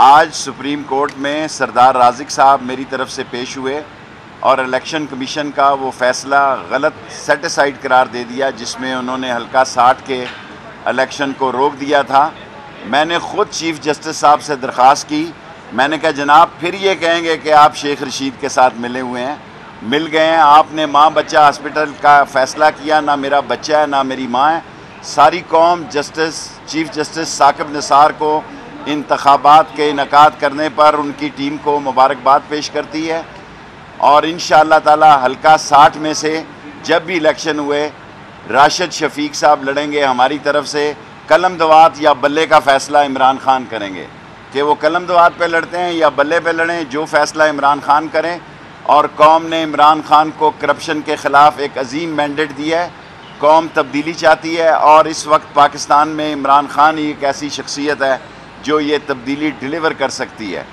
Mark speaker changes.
Speaker 1: आज supreme court में सरदार राज़िक साहब मेरी तरफ से पेश हुए और इलेक्शन कमीशन का वो फ़ैसला गलत सेट असाइड करार दे दिया, जिसमें उन्होंने हल्का 60 के इलेक्शन को रोक दिया था। मैंने ख़ुद चीफ़ जस्टिस साहब से दरख्वास्त की। मैंने कहा जनाब फिर ये कहेंगे कि आप शेख रशीद के साथ मिले हुए हैं, मिल गए हैं, आपने माँ बच्चा हॉस्पिटल का फ़ैसला किया, ना मेरा बच्चा है ना मेरी माँ है। सारी कौम चीफ़ जस्टिस साकिब निसार को इंतखाबात के इनकाद करने पर उनकी टीम को मुबारकबाद पेश करती है और इंशाअल्लाह ताला हल्का 60 में से जब भी इलेक्शन हुए राशिद शफीक साहब लड़ेंगे हमारी तरफ से। कलम दवात या बल्ले का फ़ैसला इमरान खान करेंगे कि वो कलम दवात पे लड़ते हैं या बल्ले पे लड़ें, जो फ़ैसला इमरान खान करें। और कौम ने इमरान खान को करप्शन के ख़िलाफ़ एक अजीम मैंडेट दिया है। कौम तब्दीली चाहती है और इस वक्त पाकिस्तान में इमरान खान ही एक ऐसी शख्सियत है जो ये तब्दीली डिलीवर कर सकती है।